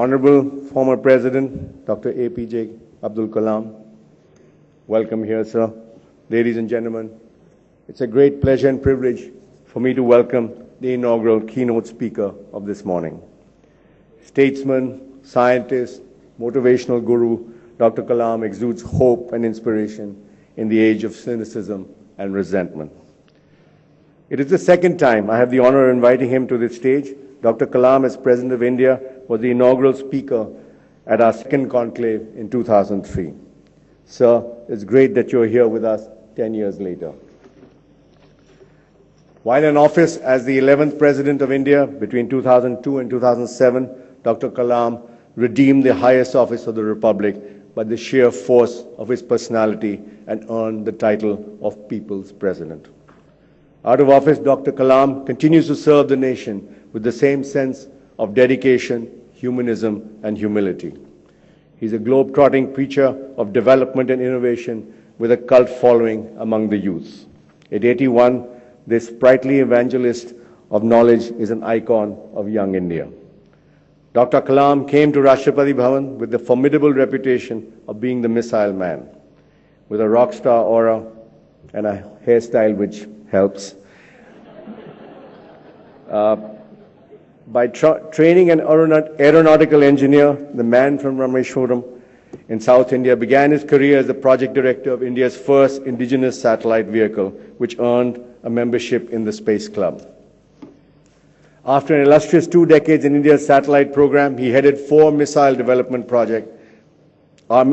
Honorable former President, Dr. APJ Kalam, welcome here, sir. Ladies and gentlemen, it's a great pleasure and privilege for me to welcome the inaugural keynote speaker of this morning. Statesman, scientist, motivational guru, Dr. Kalam exudes hope and inspiration in the age of cynicism and resentment. It is the second time I have the honor of inviting him to this stage. Dr. Kalam, as President of India, was the inaugural speaker at our second conclave in 2003. Sir, it's great that you're here with us 10 years later. While in office as the 11th President of India between 2002 and 2007, Dr. Kalam redeemed the highest office of the Republic by the sheer force of his personality and earned the title of People's President. Out of office, Dr. Kalam continues to serve the nation with the same sense of dedication, humanism, and humility. He's a globe-trotting preacher of development and innovation with a cult following among the youth. At 81, this sprightly evangelist of knowledge is an icon of young India. Dr. Kalam came to Rashtrapati Bhavan with the formidable reputation of being the missile man, with a rock star aura and a hairstyle which helps. By training an aeronautical engineer, the man from Rameshwaram in South India began his career as the project director of India's first indigenous satellite vehicle, which earned a membership in the Space Club. After an illustrious 2 decades in India's satellite program, he headed our missile development project, and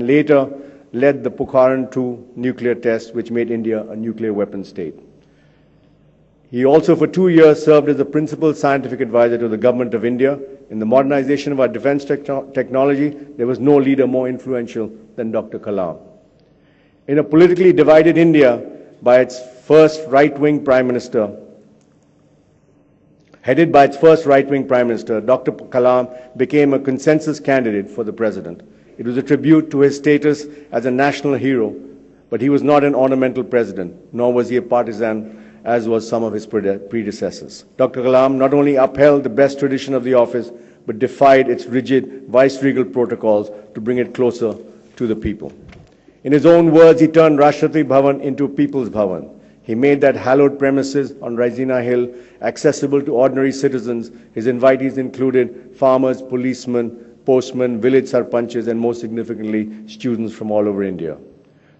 later led the Pokhran 2 nuclear test, which made India a nuclear weapon state. He also, for 2 years, served as the principal scientific advisor to the Government of India. In the modernization of our defense technology, there was no leader more influential than Dr. Kalam. In a politically divided India, headed by its first right-wing Prime Minister, Dr. Kalam became a consensus candidate for the President. It was a tribute to his status as a national hero, but he was not an ornamental president, nor was he a partisan, as was some of his predecessors. Dr. Kalam not only upheld the best tradition of the office, but defied its rigid viceregal protocols to bring it closer to the people. In his own words, he turned Rashtrapati Bhavan into People's Bhavan. He made that hallowed premises on Raisina Hill accessible to ordinary citizens. His invitees included farmers, policemen, postmen, village sarpanches, and most significantly, students from all over India.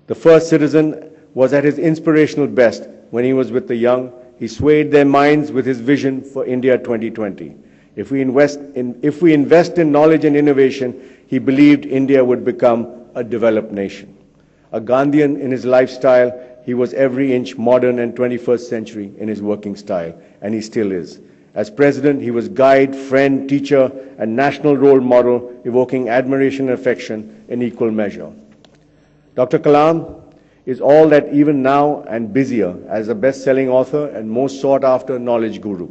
The first citizen was at his inspirational best when he was with the young. He swayed their minds with his vision for India 2020. If we invest in knowledge and innovation, he believed India would become a developed nation. A Gandhian in his lifestyle, he was every inch modern and 21st century in his working style, and he still is. As president, he was guide, friend, teacher, and national role model, evoking admiration and affection in equal measure. Dr. Kalam is all that, even now and busier, as a best-selling author and most sought-after knowledge guru.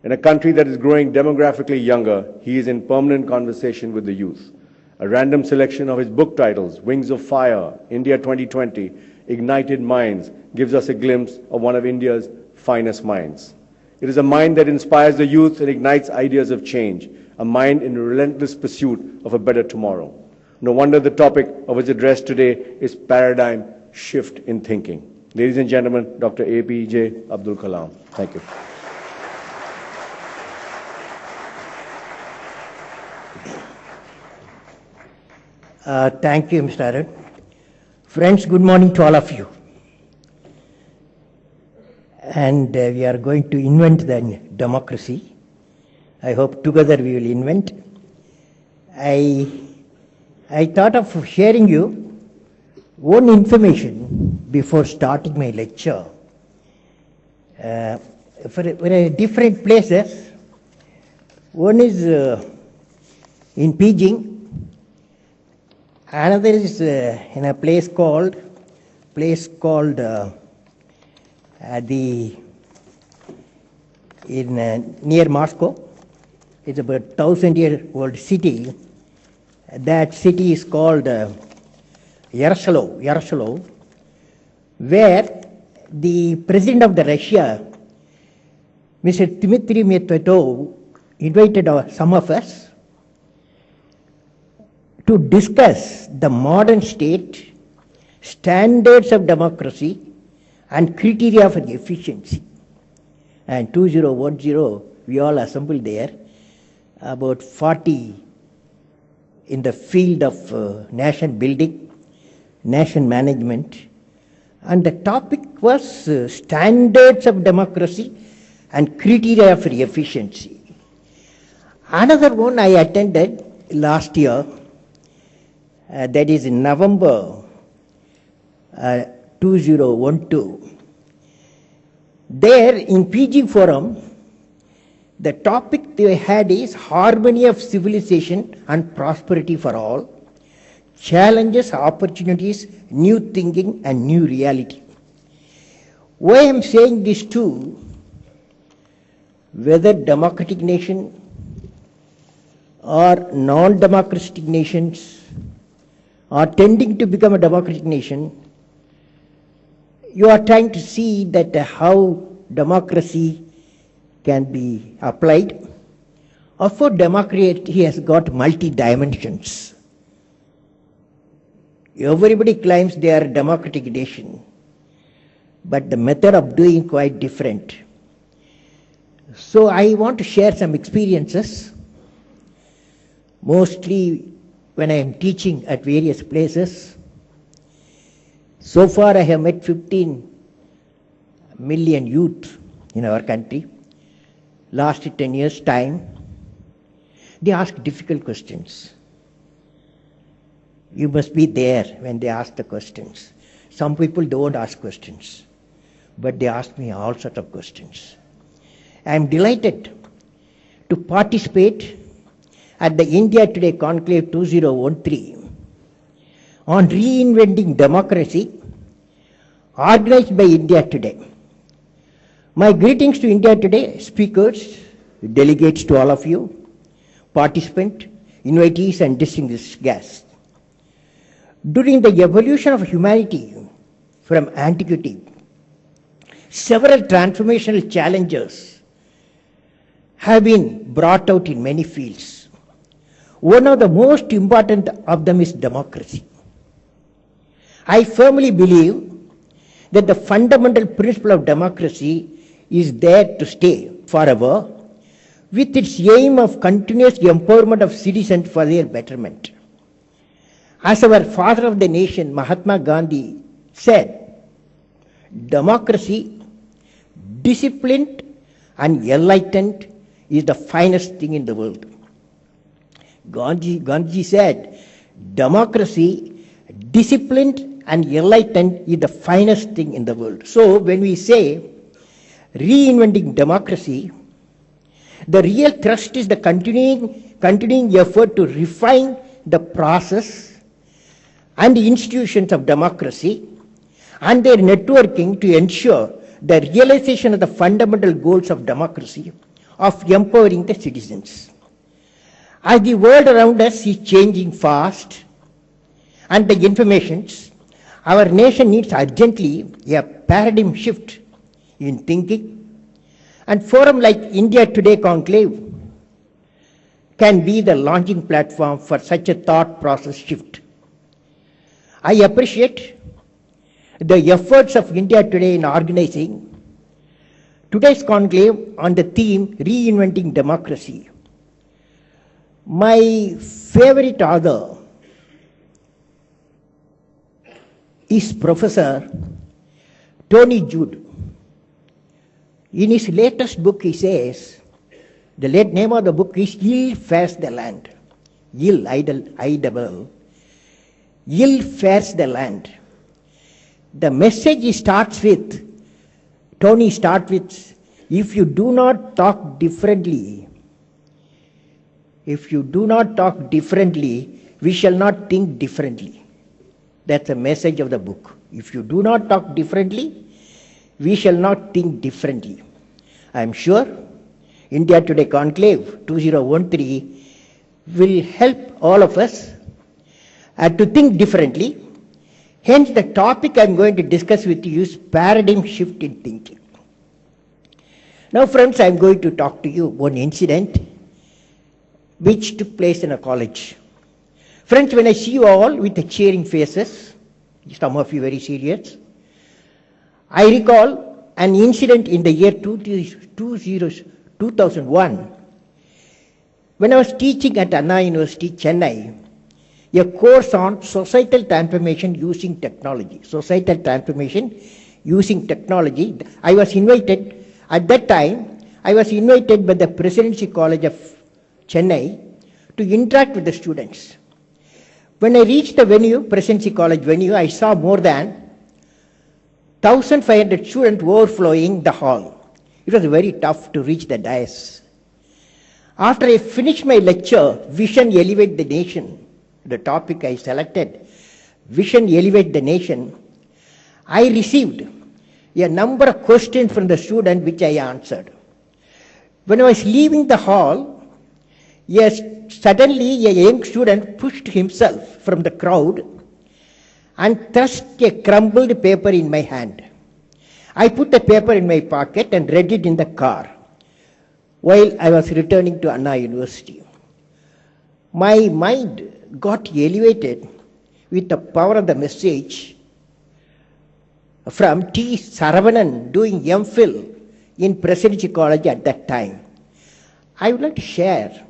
In a country that is growing demographically younger, he is in permanent conversation with the youth. A random selection of his book titles, Wings of Fire, India 2020, Ignited Minds, gives us a glimpse of one of India's finest minds. It is a mind that inspires the youth and ignites ideas of change, a mind in relentless pursuit of a better tomorrow. No wonder the topic of his address today is paradigm shift in thinking. Ladies and gentlemen, Dr. APJ Kalam. Thank you. Thank you, Mr. Arun. Friends, good morning to all of you. And we are going to invent the democracy. I hope together we will invent. I thought of sharing you one information before starting my lecture. For different places. One is in Beijing. Another is in a place called near Moscow. It's about 1,000-year-old city. That city is called Yaroslavl, where the president of the Russia, Mr. Dmitry Medvedev, invited some of us to discuss the modern state, standards of democracy, and criteria for efficiency. And 2010, we all assembled there, about 40 in the field of nation building, nation management, and the topic was standards of democracy and criteria for efficiency. Another one I attended last year, that is in November 2012. There in PG Forum, the topic they had is harmony of civilization and prosperity for all, challenges, opportunities, new thinking and new reality. Why I am saying this too, whether democratic nation or non-democratic nations are tending to become a democratic nation, you are trying to see that how democracy can be applied. Of course, democracy has got multi-dimensions. Everybody claims they are a democratic nation, but the method of doing quite different. So I want to share some experiences, mostly when I am teaching at various places. So far I have met 15 million youth in our country. Last 10 years' time, they ask difficult questions. You must be there when they ask the questions. Some people don't ask questions, but they ask me all sorts of questions. I am delighted to participate at the India Today Conclave 2013 on reinventing democracy, organized by India Today. My greetings to India Today speakers, delegates to all of you, participants, invitees and distinguished guests. During the evolution of humanity from antiquity, several transformational challenges have been brought out in many fields. One of the most important of them is democracy. I firmly believe that the fundamental principle of democracy is there to stay forever, with its aim of continuous empowerment of citizens for their betterment. As our father of the nation, Mahatma Gandhi, said, democracy, disciplined and enlightened, is the finest thing in the world. Gandhi said, democracy, disciplined and enlightened, is the finest thing in the world. So when we say reinventing democracy, the real thrust is the continuing effort to refine the process and the institutions of democracy and their networking to ensure the realization of the fundamental goals of democracy, of empowering the citizens. As the world around us is changing fast and the informations, our nation needs urgently a paradigm shift in thinking, and forum like India Today Conclave can be the launching platform for such a thought process shift. I appreciate the efforts of India Today in organizing today's conclave on the theme Reinventing Democracy. My favorite author is Professor Tony Judd. In his latest book, he says, the late name of the book is Ill Fares the Land. Ill, I-double-L. Ill fares the land. The message starts with, Tony starts with, if you do not talk differently, we shall not think differently. That's the message of the book. If you do not talk differently, we shall not think differently. I am sure India Today Conclave 2013 will help all of us to think differently. Hence, the topic I am going to discuss with you is paradigm shift in thinking. Now, friends, I am going to talk to you one incident which took place in a college. Friends, when I see you all with the cheering faces, some of you very serious, I recall an incident in the year 2001 when I was teaching at Anna University, Chennai, a course on societal transformation using technology. Societal transformation using technology. I was invited, at that time, I was invited by the Presidency College of Chennai to interact with the students. When I reached the venue, Presidency College venue, I saw more than 1,500 students overflowing the hall. It was very tough to reach the dais. After I finished my lecture, Vision Elevate the Nation, the topic I selected, Vision Elevate the Nation, I received a number of questions from the student which I answered. When I was leaving the hall, suddenly a young student pushed himself from the crowd and thrust a crumpled paper in my hand. I put the paper in my pocket and read it in the car while I was returning to Anna University. My mind got elevated with the power of the message from T. Saravanan doing MPhil in Presidency College at that time. I would like to share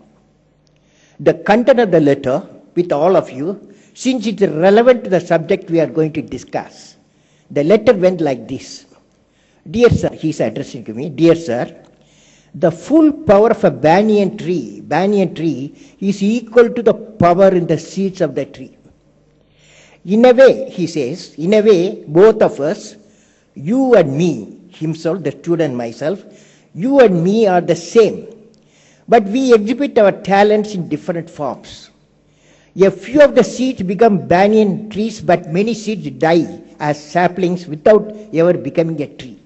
the content of the letter with all of you since it is relevant to the subject we are going to discuss. The letter went like this. Dear sir, he is addressing to me, dear sir, the full power of a banyan tree is equal to the power in the seeds of the tree. In a way, he says, in a way, both of us, you and me, himself, the student, myself, you and me are the same, but we exhibit our talents in different forms. A few of the seeds become banyan trees, but many seeds die as saplings without ever becoming a tree.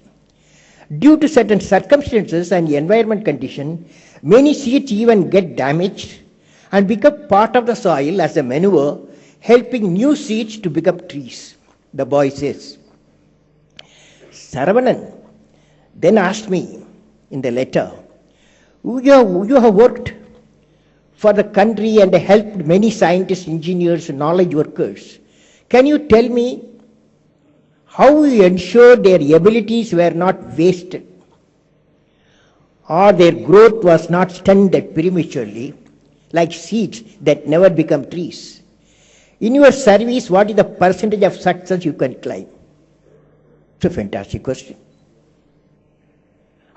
Due to certain circumstances and environment conditions, many seeds even get damaged and become part of the soil as a manure, helping new seeds to become trees, the boy says. Saravanan then asked me in the letter, you have worked for the country and helped many scientists, engineers, knowledge workers. Can you tell me how you ensured their abilities were not wasted or their growth was not stunted prematurely like seeds that never become trees? In your service, what is the percentage of success you can claim? It's a fantastic question.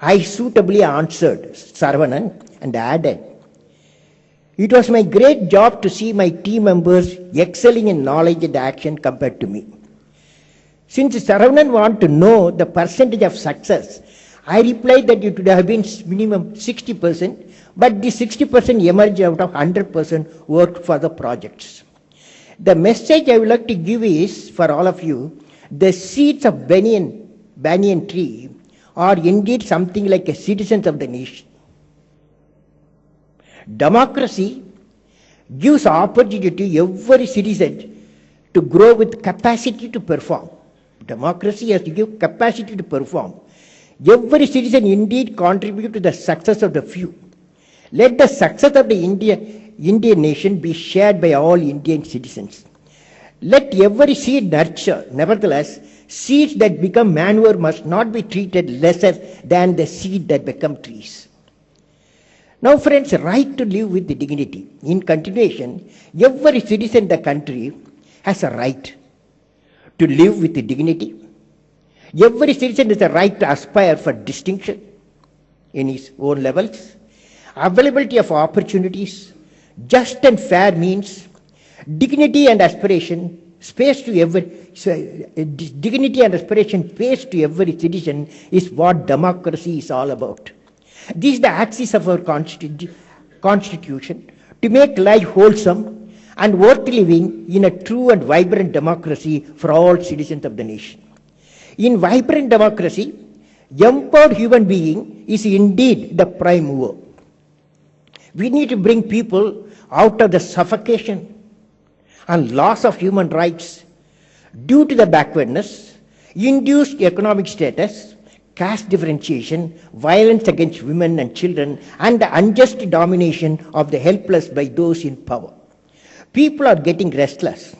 I suitably answered Saravanan and added, it was my great job to see my team members excelling in knowledge and action compared to me. Since Saravanan wanted to know the percentage of success, I replied that it would have been minimum 60%, but the 60% emerged out of 100% worked for the projects. The message I would like to give is, for all of you, the seeds of banyan tree are indeed something like a citizens of the nation. Democracy gives opportunity to every citizen to grow with capacity to perform. Democracy has to give capacity to perform. Every citizen indeed contribute to the success of the few. Let the success of the Indian nation be shared by all Indian citizens. Let every seed nurture. Nevertheless, seeds that become manure must not be treated lesser than the seed that become trees. Now friends, right to live with dignity. In continuation, every citizen in the country has a right to live with dignity. Every citizen has a right to aspire for distinction in his own levels. Availability of opportunities, just and fair means, dignity and aspiration, dignity and aspiration pays to every citizen is what democracy is all about. This is the axis of our constitution to make life wholesome and worth living in a true and vibrant democracy for all citizens of the nation. In vibrant democracy, empowered human being is indeed the prime mover. We need to bring people out of the suffocation and loss of human rights due to the backwardness, induced economic status, caste differentiation, violence against women and children, and the unjust domination of the helpless by those in power. People are getting restless.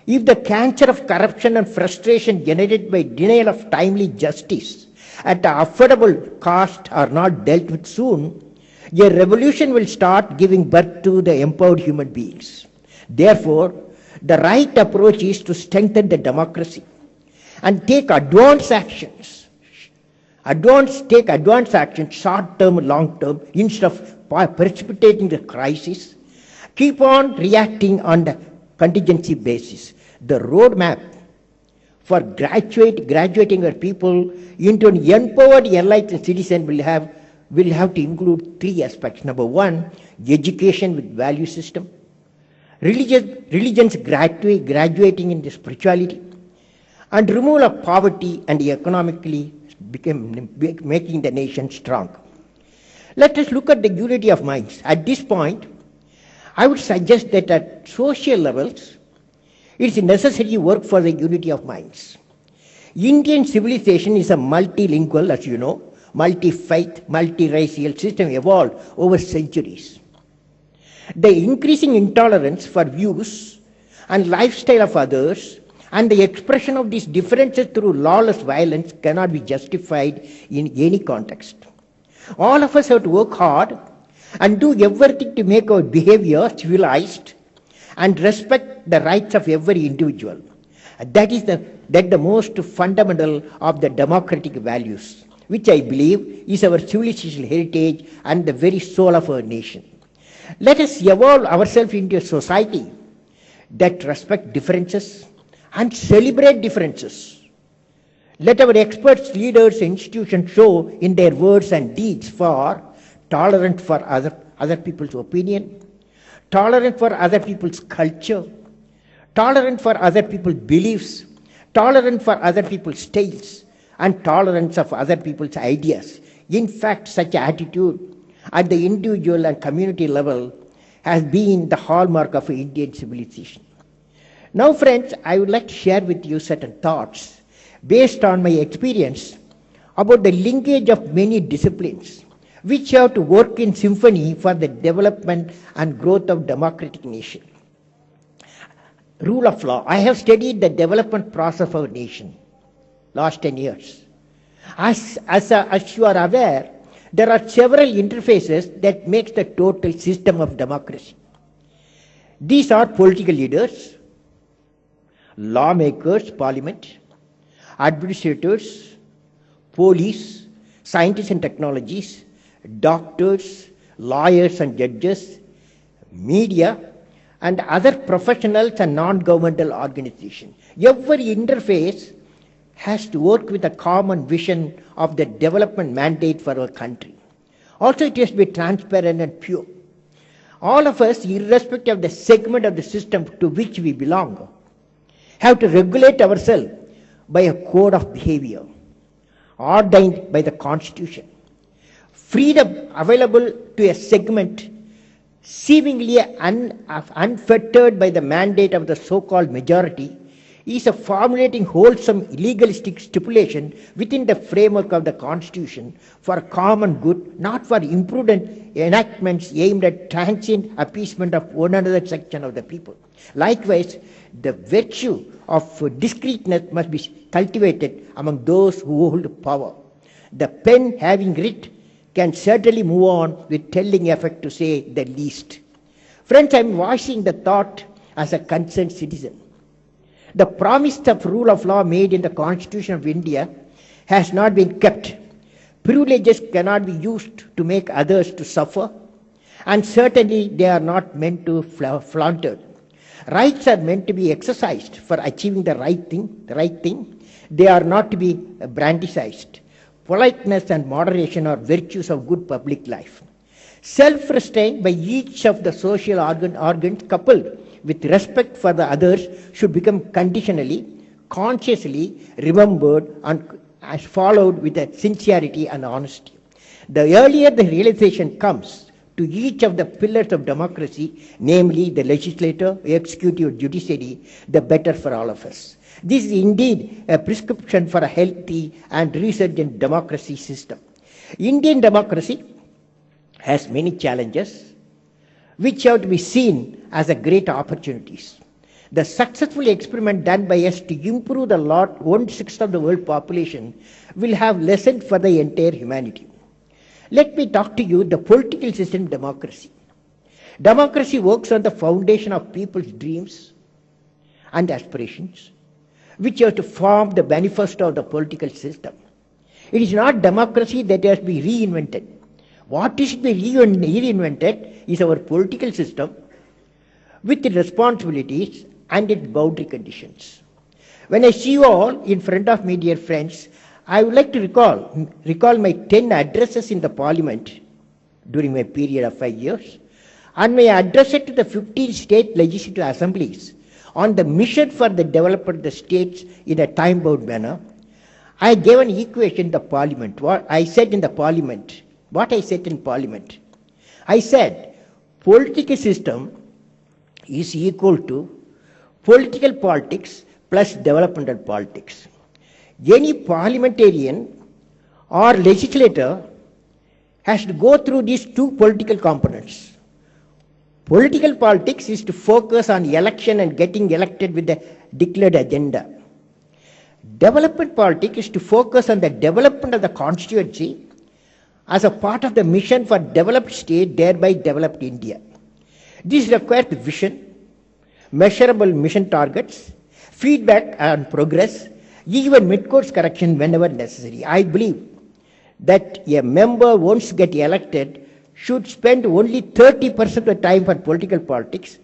If the cancer of corruption and frustration generated by denial of timely justice at an affordable cost are not dealt with soon, a revolution will start giving birth to the empowered human beings. Therefore, the right approach is to strengthen the democracy and take advanced actions. Take advanced actions, short-term, long-term, instead of precipitating the crisis. Keep on reacting on the contingency basis. The roadmap for graduating our people into an empowered, enlightened citizen will have to include three aspects. Number one, education with value system. Religions graduating into spirituality, and removal of poverty and economically making the nation strong. Let us look at the unity of minds. At this point, I would suggest that at social levels, it is necessary work for the unity of minds. Indian civilization is a multilingual, as you know, multi-faith, multi-racial system evolved over centuries. The increasing intolerance for views and lifestyle of others and the expression of these differences through lawless violence cannot be justified in any context. All of us have to work hard and do everything to make our behavior civilized and respect the rights of every individual. That is the most fundamental of the democratic values, which I believe is our civilizational heritage and the very soul of our nation. Let us evolve ourselves into a society that respects differences and celebrate differences. Let our experts, leaders, institutions show in their words and deeds for tolerant for other people's opinion, tolerant for other people's culture, tolerant for other people's beliefs, tolerant for other people's styles, and tolerance of other people's ideas. In fact, such attitude at the individual and community level has been the hallmark of Indian civilization. Now, friends, I would like to share with you certain thoughts based on my experience about the linkage of many disciplines which have to work in symphony for the development and growth of democratic nation. Rule of law. I have studied the development process of our nation last 10 years. As you are aware, there are several interfaces that make the total system of democracy. These are political leaders, lawmakers, parliament, administrators, police, scientists and technologies, doctors, lawyers and judges, media, and other professionals and non-governmental organizations. Every interface has to work with a common vision of the development mandate for our country. Also, it has to be transparent and pure. All of us, irrespective of the segment of the system to which we belong, have to regulate ourselves by a code of behavior ordained by the Constitution. Freedom available to a segment seemingly unfettered by the mandate of the so-called majority is a formulating wholesome legalistic stipulation within the framework of the Constitution for common good, not for imprudent enactments aimed at transient appeasement of one another section of the people. Likewise, the virtue of discreetness must be cultivated among those who hold power. The pen having writ can certainly move on with telling effect, to say the least. Friends, I am voicing the thought as a concerned citizen. The promise of rule of law made in the Constitution of India has not been kept. Privileges cannot be used to make others to suffer, and certainly they are not meant to flaunted. Rights are meant to be exercised for achieving the right thing. They are not to be brandishized. Politeness and moderation are virtues of good public life. Self-restraint by each of the social organs coupled with respect for the others should become conditionally, consciously remembered and followed with a sincerity and honesty. The earlier the realization comes to each of the pillars of democracy, namely the legislature, executive, judiciary, the better for all of us. This is indeed a prescription for a healthy and resurgent democracy system. Indian democracy has many challenges which have to be seen as a great opportunities. The successful experiment done by us to improve the lot 1/6 of the world population will have lessons for the entire humanity. Let me talk to you the political system democracy. Democracy works on the foundation of people's dreams and aspirations, which have to form the manifesto of the political system. It is not democracy that has to be reinvented. What is to be reinvented is our political system with its responsibilities and its boundary conditions. When I see you all in front of me, dear friends, I would like to recall my 10 addresses in the parliament during my period of 5 years, and my address to the 15 state legislative assemblies on the mission for the development of the states in a time-bound manner. I gave an equation in the parliament. What I said in parliament, I said, political system is equal to political politics plus developmental politics. Any parliamentarian or legislator has to go through these two political components. Political politics is to focus on election and getting elected with the declared agenda. Development politics is to focus on the development of the constituency as a part of the mission for developed state, thereby developed India. This requires vision, measurable mission targets, feedback on progress, even mid-course correction whenever necessary. I believe that a member, once get elected, should spend only 30% of the time for political politics,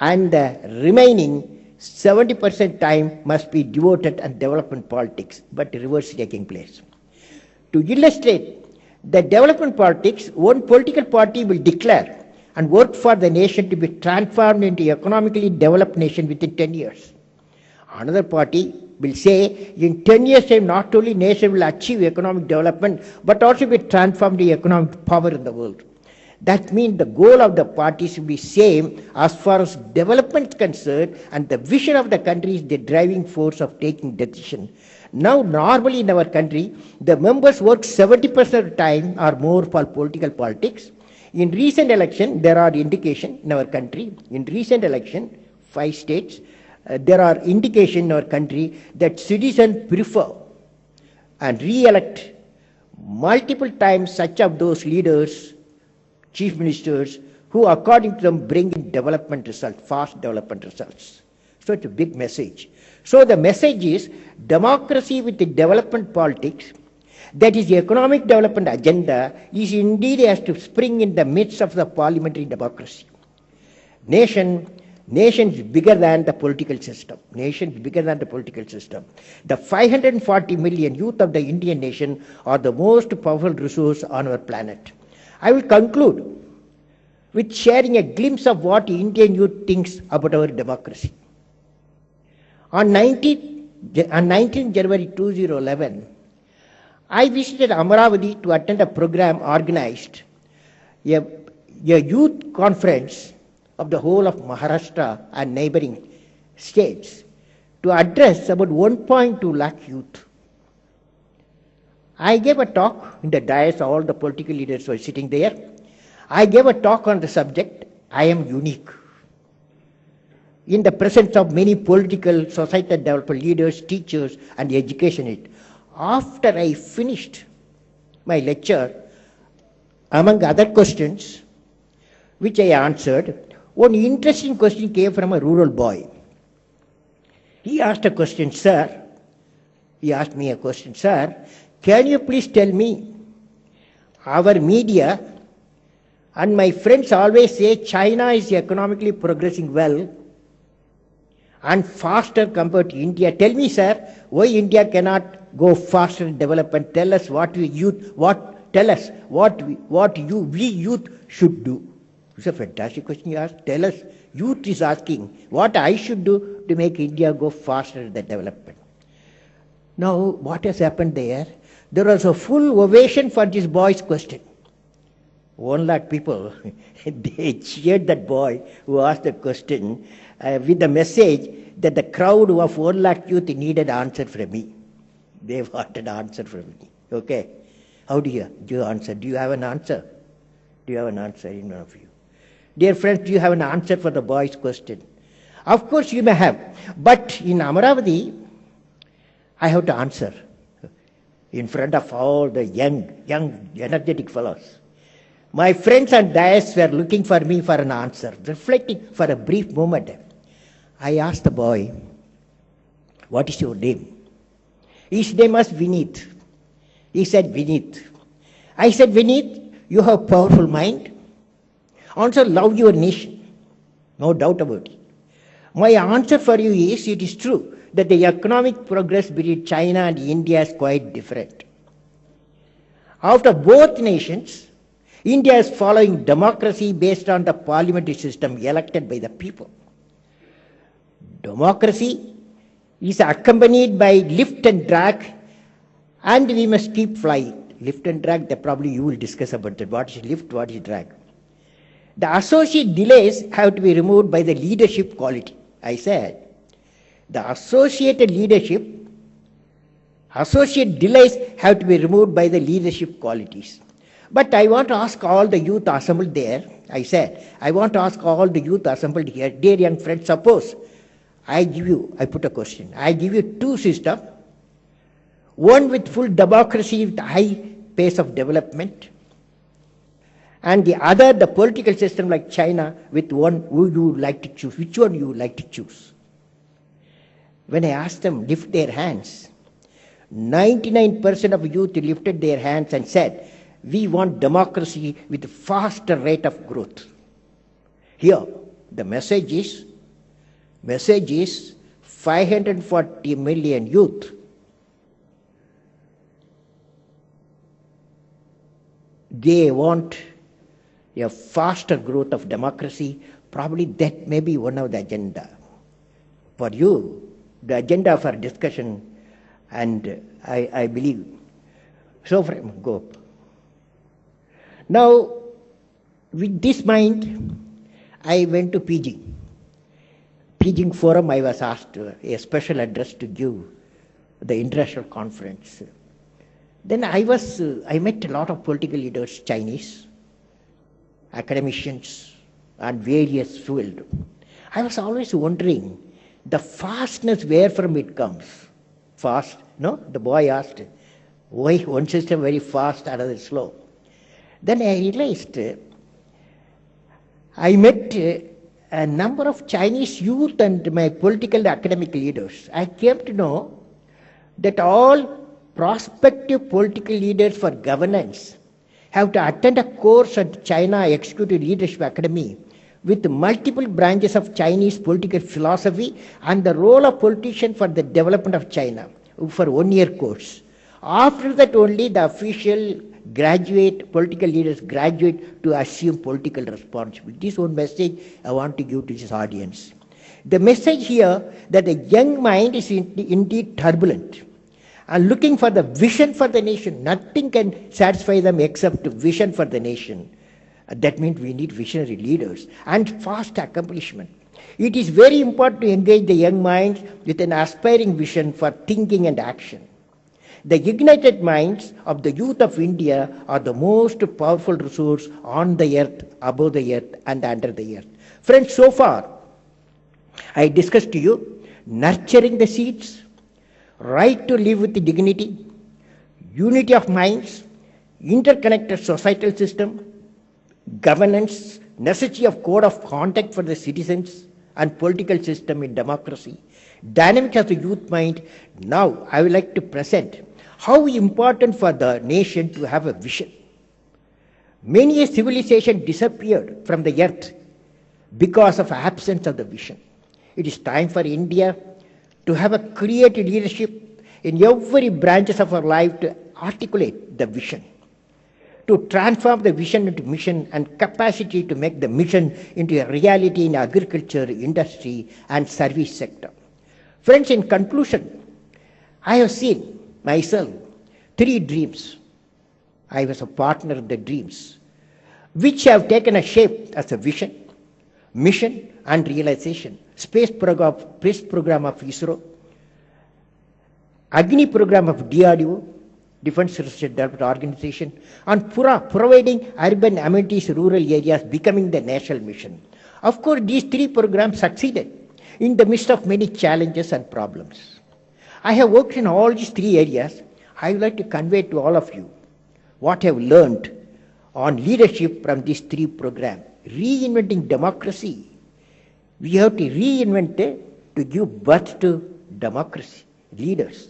and the remaining 70% time must be devoted to development politics, but reverse taking place. To illustrate the development politics, one political party will declare and work for the nation to be transformed into an economically developed nation within 10 years. Another party will say, in 10 years' time, not only nation will achieve economic development, but also be transformed into economic power in the world. That means the goal of the parties will be same as far as development is concerned, and the vision of the country is the driving force of taking decision. Now, normally in our country, the members work 70% of the time or more for political politics. In recent election, there are indications in our country, in recent election, 5 states, there are indications in our country that citizens prefer and re-elect multiple times such of those leaders, chief ministers, who according to them bring in development results, fast development results. So it's a big message. So the message is democracy with the development politics, that is the economic development agenda, is indeed has to spring in the midst of the parliamentary democracy. Nation is bigger than the political system. Nation is bigger than the political system. The 540 million youth of the Indian nation are the most powerful resource on our planet. I will conclude with sharing a glimpse of what Indian youth thinks about our democracy. On 19 January 2011, I visited Amaravati to attend a program organized, a youth conference of the whole of Maharashtra and neighboring states, to address about 1.2 lakh youth. I gave a talk in the dais, all the political leaders were sitting there. I gave a talk on the subject, I am unique. In the presence of many political, societal development leaders, teachers, and educationists. After I finished my lecture, among other questions which I answered, one interesting question came from a rural boy. He asked a question, sir. He asked me a question, sir, can you please tell me, our media and my friends always say China is economically progressing well and faster compared to India. Tell me, sir, why India cannot go faster in development? Tell us what we youth should do. It's a fantastic question you asked. Tell us, youth is asking what I should do to make India go faster in the development. Now, what has happened there? There was a full ovation for this boy's question. 1 lakh people, they cheered that boy who asked the question with the message that the crowd of 1 lakh youth needed answer from me. They wanted answer from me. Okay. How do you answer? Do you have an answer? Do you have an answer in one of you? Dear friends, do you have an answer for the boy's question? Of course you may have. But in Amaravati, I have to answer in front of all the young, energetic fellows. My friends and dais were looking for me for an answer, reflecting for a brief moment. I asked the boy, what is your name? His name was Vineet. He said, Vineet. I said, Vineet, you have powerful mind. Also love your nation. No doubt about it. My answer for you is, it is true that the economic progress between China and India is quite different. After both nations, India is following democracy based on the parliamentary system elected by the people. Democracy is accompanied by lift and drag, and we must keep flying. Lift and drag, that probably you will discuss about that. What is lift, what is drag? The associate delays have to be removed by the leadership quality. I said, the associate delays have to be removed by the leadership qualities. But I want to ask all the youth assembled there, I said, I want to ask all the youth assembled here, dear young friends, suppose I put a question, I give you two systems, one with full democracy with high pace of development, and the other, the political system like China, with one who you would like to choose. Which one you would like to choose? When I asked them, lift their hands, 99% of youth lifted their hands and said, we want democracy with a faster rate of growth. Here, the message is 540 million youth. They want a faster growth of democracy. Probably that may be one of the agenda. For you, the agenda for discussion, and I believe. So, go. Now, with this mind, I went to Beijing. Beijing Forum, I was asked a special address to give the international conference. Then I met a lot of political leaders, Chinese, academicians, and various fields. I was always wondering the fastness where from it comes. Fast? No? The boy asked, why one system very fast, another slow? Then I realized I met a number of Chinese youth and my political and academic leaders. I came to know that all prospective political leaders for governance have to attend a course at China Executive Leadership Academy with multiple branches of Chinese political philosophy and the role of politician for the development of China for 1 year course. After that only the official political leaders graduate to assume political responsibility. This one message I want to give to this audience. The message here that the young mind is indeed turbulent and looking for the vision for the nation. Nothing can satisfy them except vision for the nation. That means we need visionary leaders and fast accomplishment. It is very important to engage the young minds with an aspiring vision for thinking and action. The ignited minds of the youth of India are the most powerful resource on the earth, above the earth, and under the earth. Friends, so far, I discussed to you nurturing the seeds, right to live with dignity, unity of minds, interconnected societal system, governance, necessity of code of conduct for the citizens, and political system in democracy, dynamics of the youth mind. Now, I would like to present how important for the nation to have a vision. Many a civilization disappeared from the earth because of absence of the vision. It is time for India to have a creative leadership in every branches of our life to articulate the vision, to transform the vision into mission, and capacity to make the mission into a reality in agriculture, industry, and service sector. Friends, in conclusion, I have seen myself 3 dreams. I was a partner of the dreams. which have taken a shape as a vision, mission and realization. Space program of ISRO, Agni program of DRDO, Defense Research Development Organization, and providing urban amenities rural areas becoming the national mission. Of course, these three programs succeeded in the midst of many challenges and problems. I have worked in all these three areas. I would like to convey to all of you what I have learned on leadership from these three programs. Reinventing democracy. We have to reinvent it to give birth to democracy. Leaders,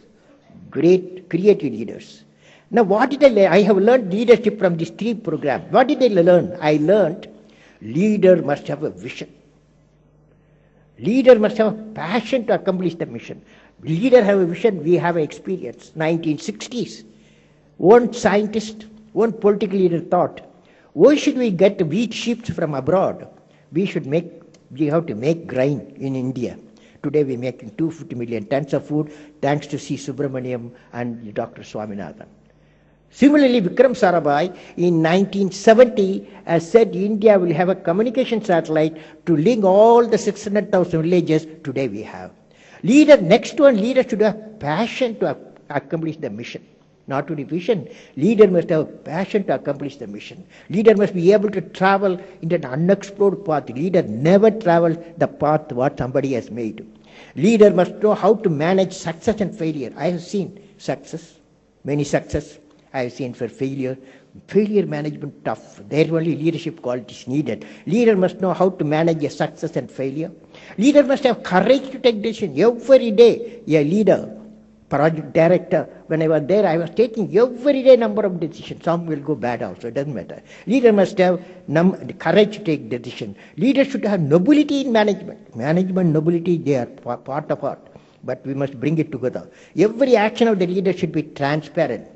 great creative leaders. Now what did I learn? I have learned leadership from these three programs. What did I learn? I learned leader must have a vision. Leader must have a passion to accomplish the mission. Leader have a vision, we have experience. 1960s, one scientist, one political leader thought, why should we get wheat shipped from abroad? We have to make grain in India. Today we're making 250 million tons of food thanks to C. Subramaniam and Dr. Swaminathan. Similarly, Vikram Sarabhai in 1970 has said India will have a communication satellite to link all the 600,000 villages. Today we have. Next one, leader should have passion to accomplish the mission. Not only vision, leader must have passion to accomplish the mission. Leader must be able to travel in an unexplored path. Leader never travels the path what somebody has made. Leader must know how to manage success and failure. I have seen success, many success. I have seen for failure. Failure management tough. There only leadership qualities needed. Leader must know how to manage a success and failure. Leader must have courage to take decisions. Every day, a leader, project director, when I was there, I was taking every day number of decisions. Some will go bad also, it doesn't matter. Leader must have courage to take decisions. Leader should have nobility in management. Management, nobility, they are part of art. But we must bring it together. Every action of the leader should be transparent.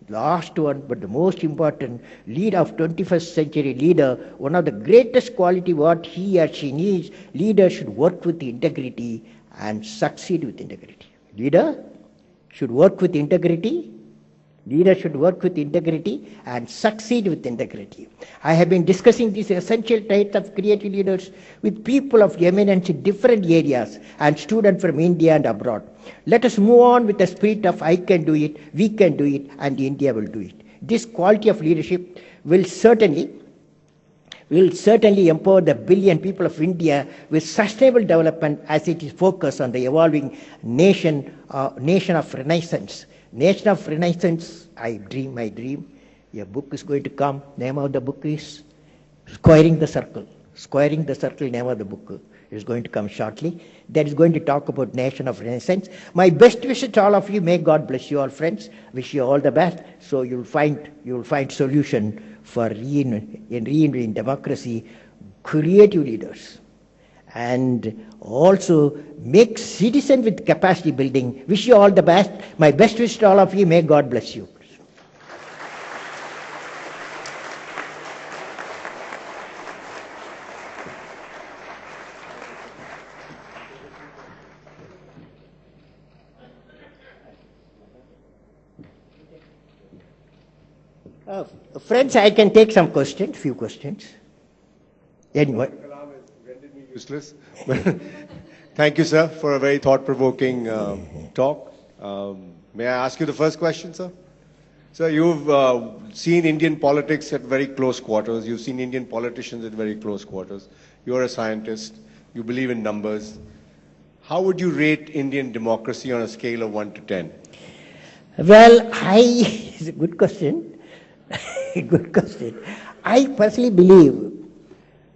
Last one, but the most important, leader of 21st century leader, one of the greatest quality what he or she needs, leader should work with integrity and succeed with integrity. Leader should work with integrity. Leader should work with integrity and succeed with integrity. I have been discussing these essential traits of creative leaders with people of eminence in different areas and students from India and abroad. Let us move on with the spirit of I can do it, we can do it, and India will do it. This quality of leadership will certainly empower the billion people of India with sustainable development as it is focused on the evolving nation of Renaissance. Nation of Renaissance, I dream. A book is going to come. Name of the book is Squaring the Circle. Squaring the Circle, name of the book is going to come shortly. That is going to talk about Nation of Renaissance. My best wishes to all of you. May God bless you all, friends. Wish you all the best. So you'll find solution for reinventing democracy, creative leaders, and also make citizen with capacity building. Wish you all the best. My best wish to all of you. May God bless you. Friends, I can take some questions, few questions. Anyway. Dr. Kalam has rendered me useless. Thank you, sir, for a very thought-provoking talk. May I ask you the first question, sir? Sir, you've seen Indian politics at very close quarters. You've seen Indian politicians at very close quarters. You're a scientist. You believe in numbers. How would you rate Indian democracy on a scale of 1 to 10? Well, it's a good question. Good question. I personally believe,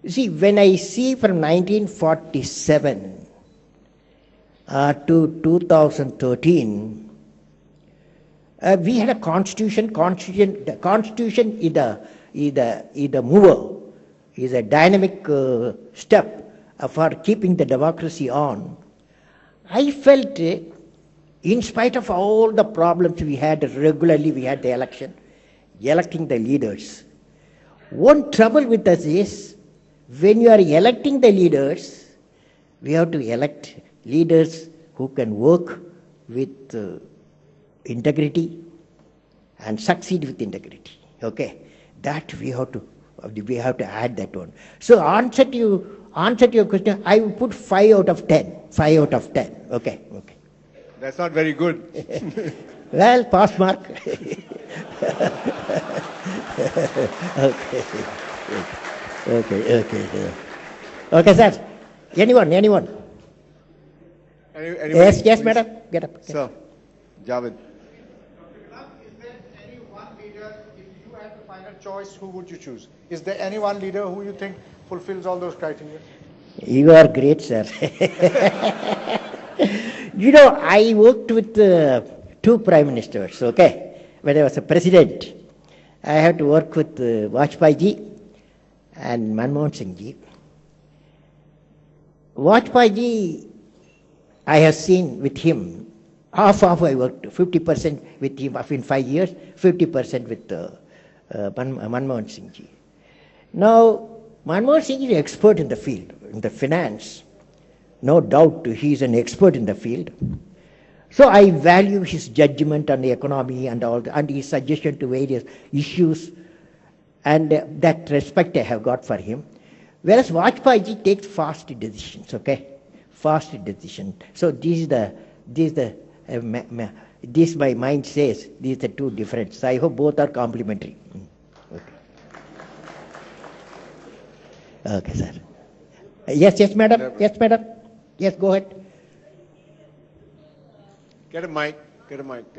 see, when I see from 1947 to 2013, we had a constitution. The constitution is a mover, is a dynamic step for keeping the democracy on. I felt, in spite of all the problems we had regularly, we had the election, electing the leaders. One trouble with us is, when you are electing the leaders, we have to elect leaders who can work with integrity and succeed with integrity. Okay, that we have to We have to add that one. So answer to your question, I will put 5 out of 10. 5 out of 10. Okay. That's not very good. Well, pass mark. Okay, sir. Anyone? Anybody? Yes, Please. madam. Get up. Sir, Javed. Is there any one leader, if you had the final choice, who would you choose? Is there any one leader who you think fulfills all those criteria? You are great, sir. I worked with 2 prime ministers, okay? When I was a president, I had to work with Vajpayee ji and Manmohan Singh ji. Vajpayee ji, I have seen with him, half I worked, 50% with him in 5 years, 50% with Manmohan Singh ji. Now, Manmohan Singh is an expert in the field, in the finance. No doubt he is an expert in the field. So I value his judgment on the economy and his suggestion to various issues, and that respect I have got for him. Whereas Vajpayee ji takes fast decisions, okay? Fast decision. So this my mind says these are 2 different. So I hope both are complementary. Okay, sir. Yes, madam. Yes, go ahead. Get a mic.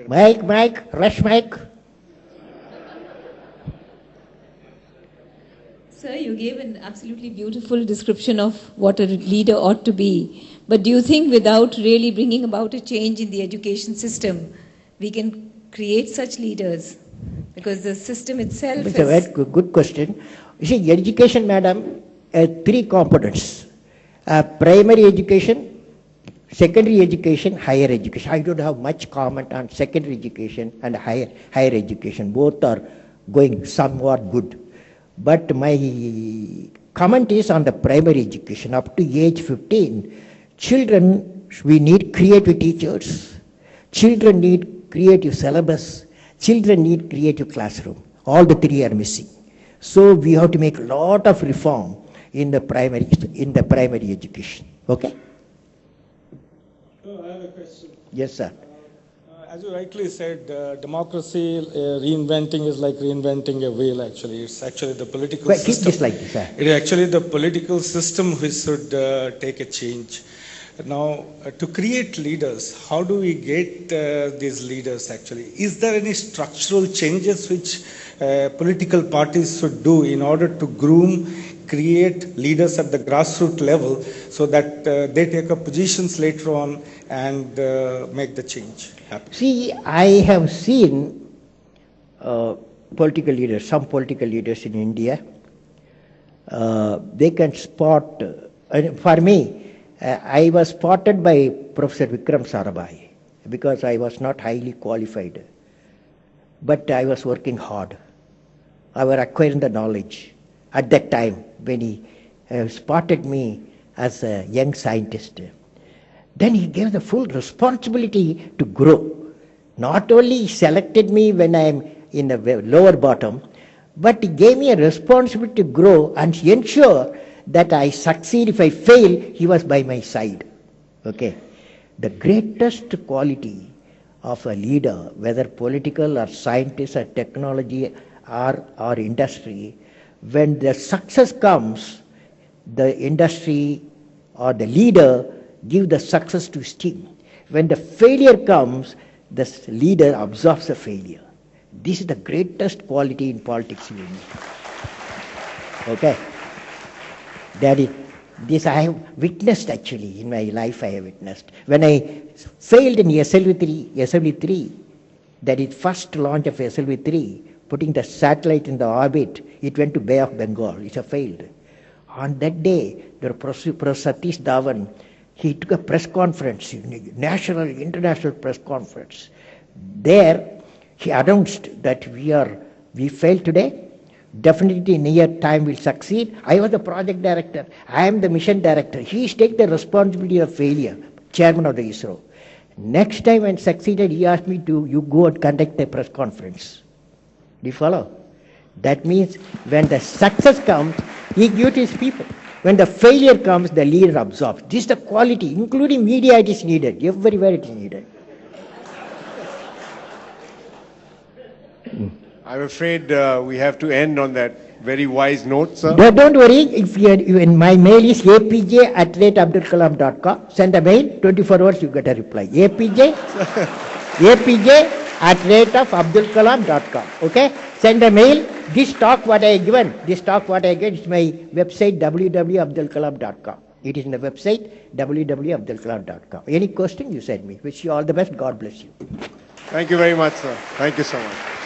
Mic, rush mic. Sir, you gave an absolutely beautiful description of what a leader ought to be. But do you think without really bringing about a change in the education system, we can create such leaders? Because the system itself It's a very good question. You see, education, madam, 3 components. Primary education, secondary education, higher education. I don't have much comment on secondary education and higher education. Both are going somewhat good. But my comment is on the primary education. Up to age 15, children, we need creative teachers. Children need creative syllabus. Children need creative classroom. All the 3 are missing. So we have to make a lot of reform in the primary education. Okay? I have a question. Yes, sir. As you rightly said, democracy reinventing is like reinventing a wheel, actually. It's actually the political system. Keep this like this, sir. It is actually the political system which should take a change. Now, to create leaders, how do we get these leaders actually? Is there any structural changes which political parties should do in order to groom, create leaders at the grassroots level so that they take up positions later on and make the change happen? See, I have seen political leaders, some political leaders in India, they can spot, for me, I was spotted by Professor Vikram Sarabhai because I was not highly qualified, but I was working hard. I was acquiring the knowledge. At that time, when he spotted me as a young scientist, then he gave the full responsibility to grow. Not only he selected me when I am in the lower bottom, but he gave me a responsibility to grow and ensure that I succeed. If I fail, he was by my side. Okay. The greatest quality of a leader, whether political or scientist or technology or industry, when the success comes, the industry or the leader give the success to his team. When the failure comes, the leader absorbs the failure. This is the greatest quality in politics you need. Okay. This I have witnessed actually in my life. I have witnessed when I failed in SLV3, that is first launch of SLV3, putting the satellite in the orbit. It went to Bay of Bengal. It failed. On that day, Professor Satish Dhawan, he took a press conference, national, international press conference. There, he announced that we failed today. Definitely in a year time we'll succeed. I was the project director. I am the mission director. He is take the responsibility of failure, chairman of the ISRO. Next time when succeeded, he asked me to, you go and conduct a press conference. Do you follow? That means when the success comes, he gives his people. When the failure comes, the leader absorbs. This is the quality, including media it is needed. Everywhere it is needed. I'm afraid we have to end on that very wise note, sir. Don't worry, if my mail is apj@abdulkalam.com. Send a mail, 24 hours you get a reply. apj@abdulkalam.com. Okay? Send a mail. This talk what I given, is my website www.abdulkalam.com. It is in the website www.abdulkalam.com. Any question you send me. Wish you all the best. God bless you. Thank you very much, sir. Thank you so much.